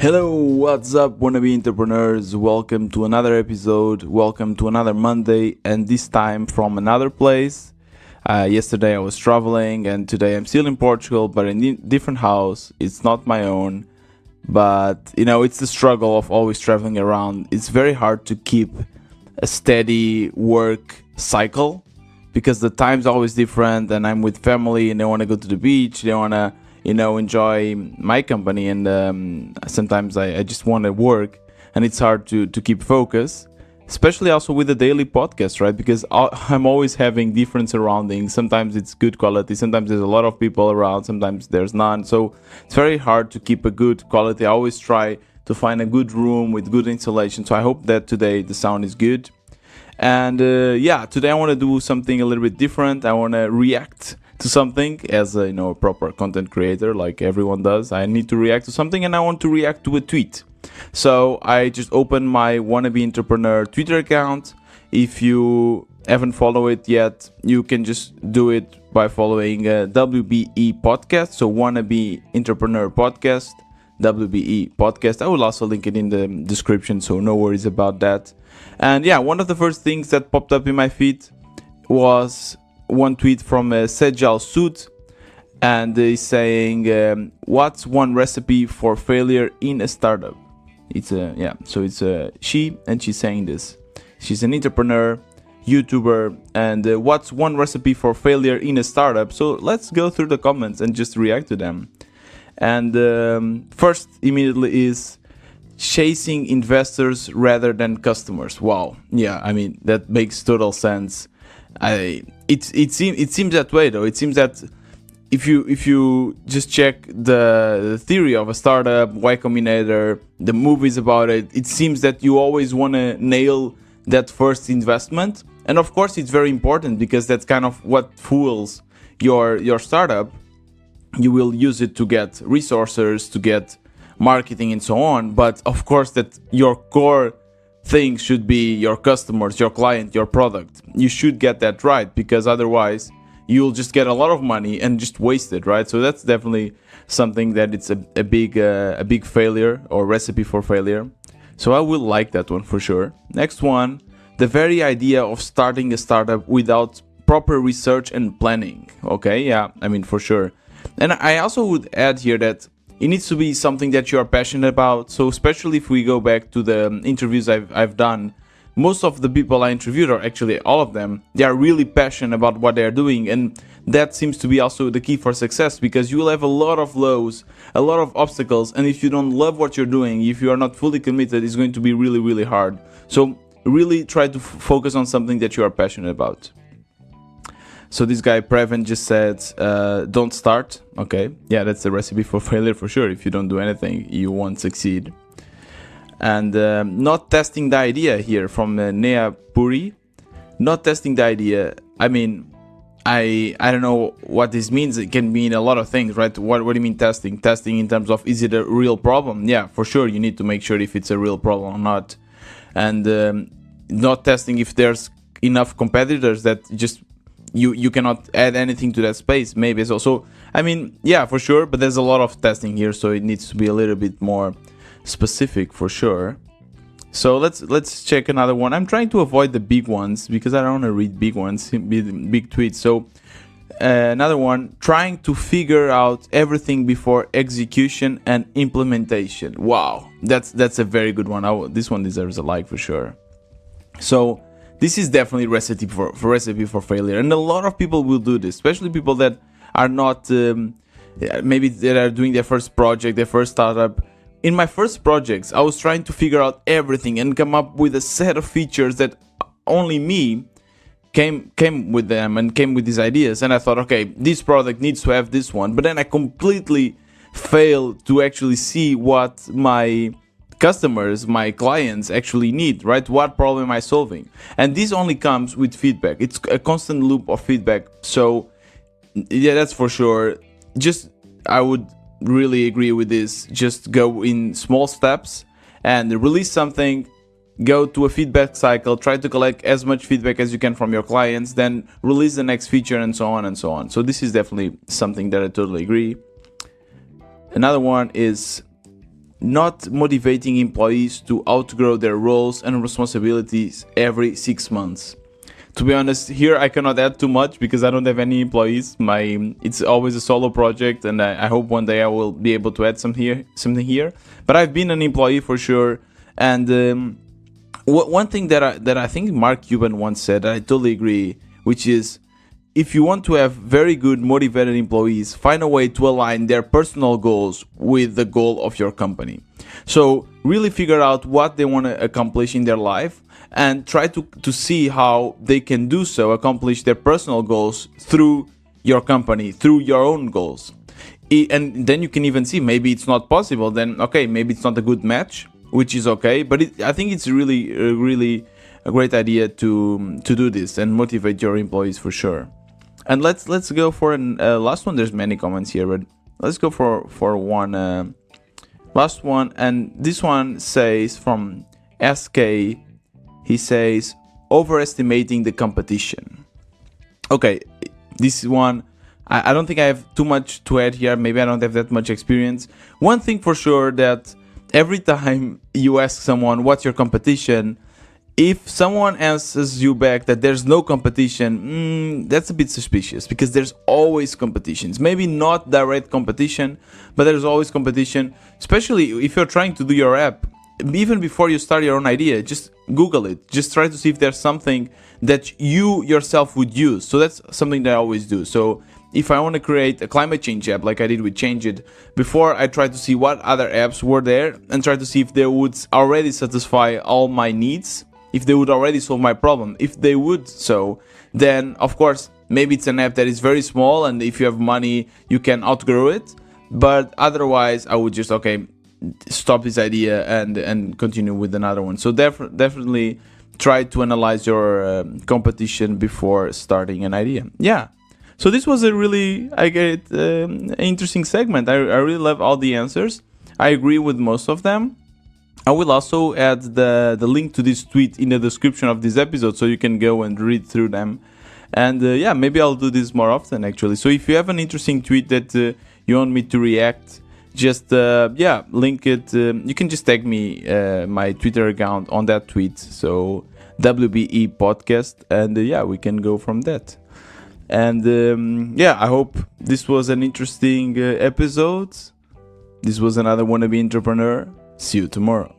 Hello, what's up, wannabe entrepreneurs? Welcome to another episode. Welcome to another Monday, and this time from another place. Yesterday I was traveling, and today I'm still in Portugal, but in a different house. It's not my own, but it's the struggle of always traveling around. It's very hard to keep a steady work cycle because the time's always different, and I'm with family, and they want to go to the beach. They want to enjoy my company, and sometimes I just want to work, and it's hard to keep focus, especially also with the daily podcast, right? Because I'm always having different surroundings. Sometimes it's good quality, sometimes there's a lot of people around, sometimes there's none, so it's very hard to keep a good quality. I always try to find a good room with good insulation, so I hope that today the sound is good. And today I want to do something a little bit different. I want to react to something as a proper content creator, like everyone does. I need to react to something, and I want to react to a tweet. So I just opened my wannabe entrepreneur Twitter account. If you haven't followed it yet, you can just do it by following WBE podcast. So wannabe entrepreneur podcast, WBE podcast. I will also link it in the description, so no worries about that. And one of the first things that popped up in my feed was one tweet from Sejal Sood, and he's saying, "What's one recipe for failure in a startup?" It's she, and she's saying this. She's an entrepreneur, YouTuber, and what's one recipe for failure in a startup? So let's go through the comments and just react to them. And first, immediately is chasing investors rather than customers. Wow, that makes total sense. It seems that way though. It seems that if you just check the theory of a startup, Y Combinator, the movies about it, it seems that you always want to nail that first investment. And of course it's very important because that's kind of what fuels your startup. You will use it to get resources, to get marketing and so on, but of course that your core thing should be your customers, your client, your product. You should get that right, because otherwise you'll just get a lot of money and just waste it, right? So that's definitely something that it's a big failure or recipe for failure. So I will like that one for sure. Next one, the very idea of starting a startup without proper research and planning. Okay, for sure. And I also would add here that it needs to be something that you are passionate about. So especially if we go back to the interviews I've done, most of the people I interviewed, or actually all of them, they are really passionate about what they are doing. And that seems to be also the key for success, because you will have a lot of lows, a lot of obstacles. And if you don't love what you're doing, if you are not fully committed, it's going to be really, really hard. So really try to focus on something that you are passionate about. So this guy Previn just said, don't start. Okay, that's the recipe for failure for sure. If you don't do anything, you won't succeed. And not testing the idea here from Nea Puri. Not testing the idea. I don't know what this means. It can mean a lot of things, right? What do you mean testing? Testing in terms of, is it a real problem? Yeah, for sure. You need to make sure if it's a real problem or not. And not testing if there's enough competitors that just you cannot add anything to that space, maybe. So for sure, but there's a lot of testing here, so it needs to be a little bit more specific for sure. So let's check another one. I'm trying to avoid the big ones because I don't want to read big ones, big tweets. So another one, trying to figure out everything before execution and implementation. Wow, that's a very good one. This one deserves a like for sure. So this is definitely recipe for failure, and a lot of people will do this, especially people that are not maybe that are doing their first project, their first startup. In my first projects, I was trying to figure out everything and come up with a set of features that only me came with them and came with these ideas. And I thought, okay, this product needs to have this one, but then I completely failed to actually see what my customers, my clients actually need, right? What problem am I solving? And this only comes with feedback. It's a constant loop of feedback. So that's for sure. I would really agree with this. Just go in small steps and release something, go to a feedback cycle, try to collect as much feedback as you can from your clients, then release the next feature, and so on and so on. So this is definitely something that I totally agree. Another one is not motivating employees to outgrow their roles and responsibilities every 6 months. To be honest, here I cannot add too much because I don't have any employees. It's always a solo project, and I hope one day I will be able to add something here. But I've been an employee for sure, and one thing that I think Mark Cuban once said, I totally agree, which is, if you want to have very good motivated employees, find a way to align their personal goals with the goal of your company. So really figure out what they want to accomplish in their life and try to see how they can do so, accomplish their personal goals through your company, through your own goals. And then you can even see, maybe it's not possible, then okay, maybe it's not a good match, which is okay, but I think it's really a great idea to do this and motivate your employees for sure. And let's go for a last one. There's many comments here, but let's go for one last one. And this one says from SK. He says, overestimating the competition. Okay, this one, I don't think I have too much to add here. Maybe I don't have that much experience. One thing for sure, that every time you ask someone what's your competition, if someone answers you back that there's no competition, that's a bit suspicious, because there's always competitions. Maybe not direct competition, but there's always competition, especially if you're trying to do your app. Even before you start your own idea, just Google it. Just try to see if there's something that you yourself would use. So that's something that I always do. So if I want to create a climate change app like I did with Change It, before I try to see what other apps were there and try to see if they would already satisfy all my needs, if they would already solve my problem. If they would, so then of course maybe it's an app that is very small, and if you have money you can outgrow it. But otherwise I would just stop this idea and continue with another one. So definitely try to analyze your competition before starting an idea. Yeah. So this was a really, interesting segment. I really love all the answers. I agree with most of them. I will also add the link to this tweet in the description of this episode, so you can go and read through them. And maybe I'll do this more often actually. So if you have an interesting tweet that you want me to react, just link it. You can just tag me my Twitter account on that tweet, so WBE podcast, and we can go from that. And I hope this was an interesting episode. This was another Wannabe Entrepreneur. See you tomorrow.